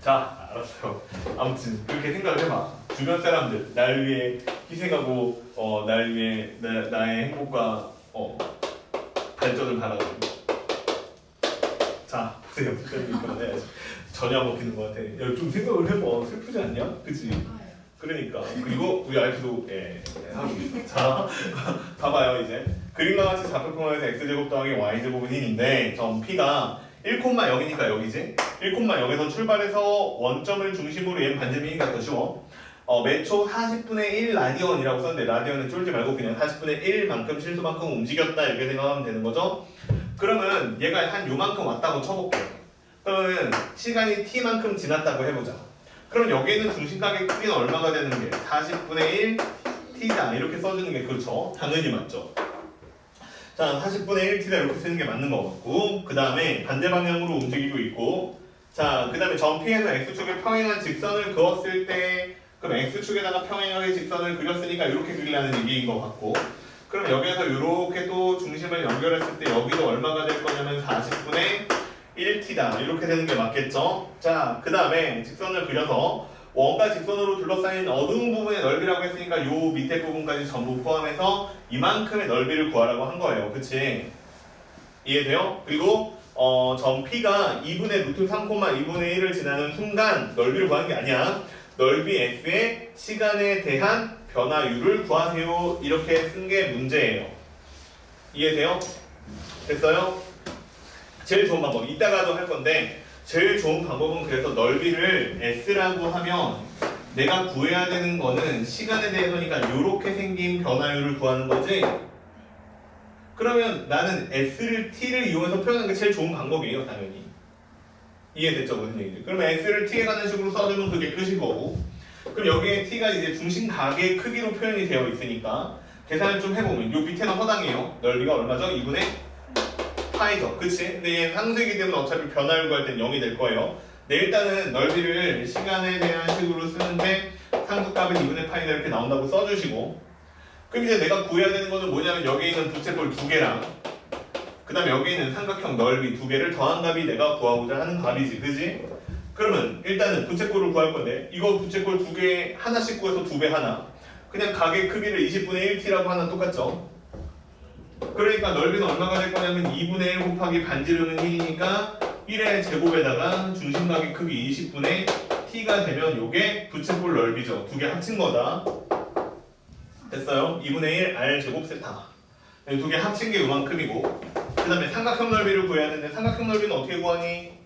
자, 알았어요. 아무튼 그렇게 생각을 해봐. 주변 사람들 날 위해 희생하고 날 위해 나의 행복과 발전을 바라고. 자, 보세요. 그러네. 전혀 안 먹히는 것 같아. 야, 좀 생각을 해봐. 슬프지 않냐? 그치? 그러니까. 그리고 우리 알프도 하고 있어. 자, 봐봐요 이제. 그림과 같이 좌표평면에서 x제곱 더하기 y제곱은 1인데 점 p가 1,0이니까 여기지? 1,0에서 출발해서 원점을 중심으로 얘는 반지름이니까 더 쉬워. 몇 초 40분의 1 라디언이라고 썼는데 라디언은 쫄지 말고 그냥 40분의 1만큼 실수만큼 움직였다 이렇게 생각하면 되는 거죠. 그러면 얘가 한 요만큼 왔다고 쳐볼게요. 그러면 시간이 t만큼 지났다고 해보자. 그럼 여기에는 중심각의 크기는 얼마가 되는 게 40분의 1 t다 이렇게 써주는 게 그렇죠. 당연히 맞죠. 자 40분의 1 t다 이렇게 쓰는 게 맞는 것 같고 그 다음에 반대 방향으로 움직이고 있고 자 그 다음에 점 P에서 X축에 평행한 직선을 그었을 때 그럼 X축에다가 평행하게 직선을 그렸으니까 이렇게 그리려는 얘기인 것 같고 그럼 여기에서 이렇게 또 중심을 연결했을 때 여기도 얼마가 될 거냐면 40분의 1t다 이렇게 되는 게 맞겠죠. 자 그 다음에 직선을 그려서 원과 직선으로 둘러싸인 어두운 부분의 넓이라고 했으니까 요 밑에 부분까지 전부 포함해서 이만큼의 넓이를 구하라고 한 거예요. 그치? 이해돼요? 그리고 점 P가 2분의 루트 3,2분의 1을 지나는 순간 넓이를 구하는 게 아니야. 넓이 x의 시간에 대한 변화율을 구하세요. 이렇게 쓴 게 문제예요. 이해돼요? 됐어요? 제일 좋은 방법, 이따가도 할 건데 제일 좋은 방법은 그래서 넓이를 s라고 하면 내가 구해야 되는 거는 시간에 대해서니까 이렇게 생긴 변화율을 구하는 거지. 그러면 나는 s를 t를 이용해서 표현하는 게 제일 좋은 방법이에요. 당연히. 이해됐죠? 무슨 얘기인지. 그러면 s를 t에 가는 식으로 써주면 그게 끝인 거고 그럼 여기에 t가 이제 중심각의 크기로 표현이 되어 있으니까 계산을 좀 해보면 요 밑에는 허당해요. 넓이가 얼마죠? 2분의 파이죠. 그치? 근데 얘는 상수이기 때문에 어차피 변화율 구할 땐 0이 될 거예요. 네, 일단은 넓이를 시간에 대한 식으로 쓰는데 상수값은 2분의 파이다 이렇게 나온다고 써주시고 그럼 이제 내가 구해야 되는 거는 뭐냐면 여기에 있는 부채꼴 2개랑 그 다음에 여기 있는 삼각형 넓이 2개를 더한 값이 내가 구하고자 하는 값이지. 그지? 그러면 일단은 부채꼴을 구할 건데 이거 부채꼴 2개 하나씩 구해서 2배 하나 그냥 각의 크기를 20분의 1t라고 하나 똑같죠? 그러니까 넓이는 얼마가 될 거냐면 2분의 1 곱하기 반지름은 1이니까 1의 제곱에다가 중심각의 크기 20분의 t가 되면 요게 부채꼴 넓이죠. 2개 합친 거다. 됐어요? 2분의 1 r 제곱 세타. 2개 합친 게 요만큼이고 그 다음에 삼각형 넓이를 구해야 하는데 삼각형 넓이는 어떻게 구하니?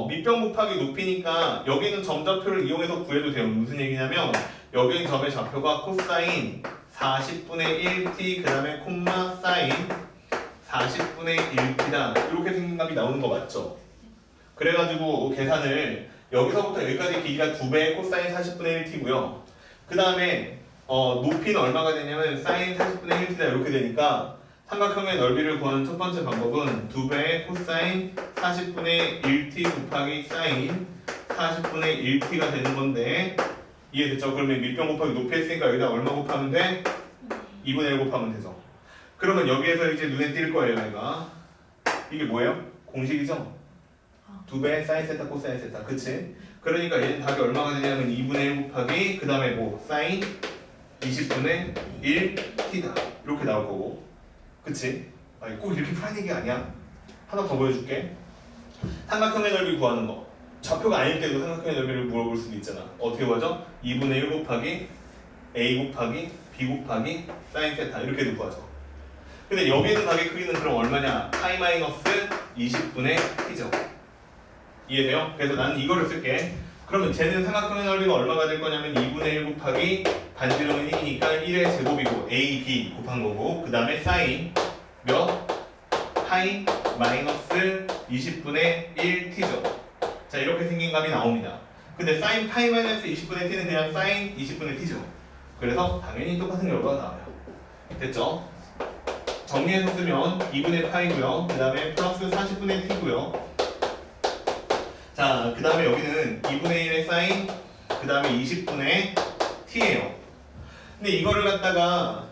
밑변 곱하기 높이니까 여기는 점좌표를 이용해서 구해도 돼요. 무슨 얘기냐면 여기 있는 점의 좌표가 코사인 40분의 1t 그 다음에 콤마 사인 40분의 1t다 이렇게 생긴 값이 나오는 거 맞죠? 그래가지고 계산을 여기서부터 여기까지 길이가 2배 코사인 40분의 1t고요 그 다음에 높이는 얼마가 되냐면 사인 40분의 1t다 이렇게 되니까 삼각형의 넓이를 구하는 첫 번째 방법은 2배의 코사인 40분의 1t 곱하기 사인 40분의 1t가 되는 건데 이해됐죠? 그러면 밑변 곱하기 높이 했으니까 여기다 얼마 곱하면 돼? 2분의 1 곱하면 되죠. 그러면 여기에서 이제 눈에 띌 거예요, 얘가. 이게 뭐예요? 공식이죠? 2배 사인 세타 코사인 세타. 그치? 그러니까 얘는 답이 얼마가 되냐면 2분의 1 곱하기 그 다음에 뭐 사인 20분의 1t다. 이렇게 나올 거고. 그치? 아니, 꼭 이렇게 푸는 얘기 아니야. 하나 더 보여줄게. 삼각형의 넓이 구하는 거. 좌표가 아닐 때도 삼각형의 넓이를 물어볼 수도 있잖아. 어떻게 구하죠? 2분의 1 곱하기 a 곱하기 b 곱하기 사인 세타 이렇게도 구하죠. 근데 여기 있는 각의 크기는 그럼 얼마냐? 파이 마이너스 20분의 t죠. 이해돼요? 그래서 나는 이거를 쓸게. 그러면 쟤는 삼각형의 넓이가 얼마가 될 거냐면 2분의 1 곱하기 반지름은 1이니까 1의 제곱이고 a, b 곱한 거고 그 다음에 사인 몇? 파이 마이너스 20분의 1t죠. 자 이렇게 생긴 값이 나옵니다. 근데 사인 파이 마이너스 20분의 t는 그냥 사인 20분의 t죠. 그래서 당연히 똑같은 결과가 나와요. 됐죠? 정리해서 쓰면 2분의 파이고요. 그 다음에 플러스 40분의 t고요. 자, 그 다음에 여기는 2분의 1의 사인, 그 다음에 20분의 t예요. 근데 이거를 갖다가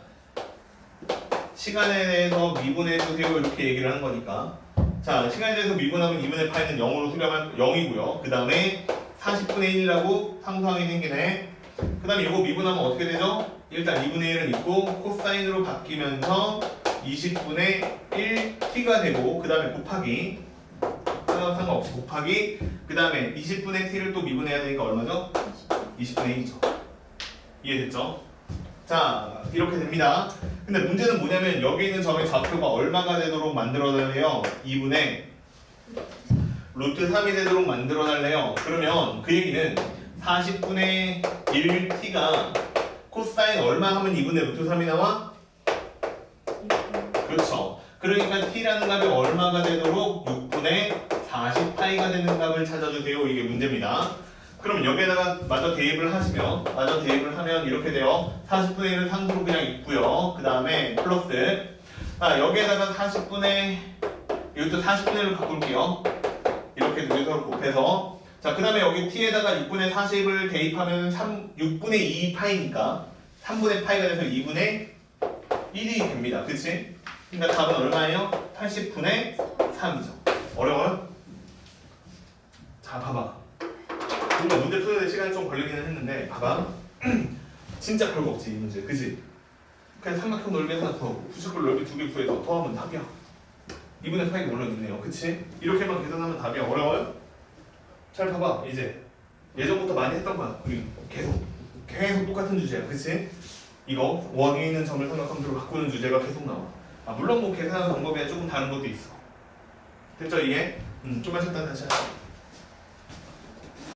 시간에 대해서 미분해주세요 이렇게 얘기를 하는 거니까 자, 시간에 대해서 미분하면 2분의 파이는 0으로 수렴할 0이고요. 그 다음에 40분의 1이라고 상수항이 생기네. 그 다음에 이거 미분하면 어떻게 되죠? 일단 2분의 1은 있고 코사인으로 바뀌면서 20분의 1t가 되고 그 다음에 곱하기 상관없이 곱하기 그 다음에 20분의 t를 또 미분해야 되니까 얼마죠? 20분의 1이죠. 이해됐죠? 자 이렇게 됩니다. 근데 문제는 뭐냐면 여기 있는 점의 좌표가 얼마가 되도록 만들어 달래요? 2분의 루트 3이 되도록 만들어 달래요. 그러면 그 얘기는 40분의 1t가 코사인 얼마 하면 2분의 루트 3이 나와? 그렇죠. 그러니까 t라는 값이 얼마가 되도록 6분의 40파이가 되는 값을 찾아주세요. 이게 문제입니다. 그럼 여기에다가 마저 대입을 하면 이렇게 돼요. 40분의 1은 상수로 그냥 있고요. 그 다음에 플러스 여기에다가 40분의 이것도 40분의 1로 바꿀게요. 이렇게 두 개 서로 곱해서 자, 그 다음에 여기 t에다가 6분의 40을 대입하면 6분의 2 파이니까 3분의 파이가 돼서 2분의 1이 됩니다. 그치? 그러니까 답은 얼마예요? 80분의 3이죠. 어려워요? 자, 봐봐. 근데 문제 푸는데 시간이 좀 걸리기는 했는데 봐봐. 진짜 별거 없지 이 문제. 그치? 그냥 삼각형 넓이 하나 구하고 부채꼴 넓이 2개 구해서 더하면 답이야. 2분의 파이가 물론 있네요. 그치? 이렇게만 계산하면 답이야. 어려워요? 잘 봐봐. 이제 예전부터 많이 했던 거야. 우리 계속 똑같은 주제야. 그치? 이거 원에 있는 점을 삼각함수로 바꾸는 주제가 계속 나와. 물론 뭐 계산하는 방법이 조금 다른 것도 있어. 됐죠 이게? 좀만 쉬었다 다시 하자.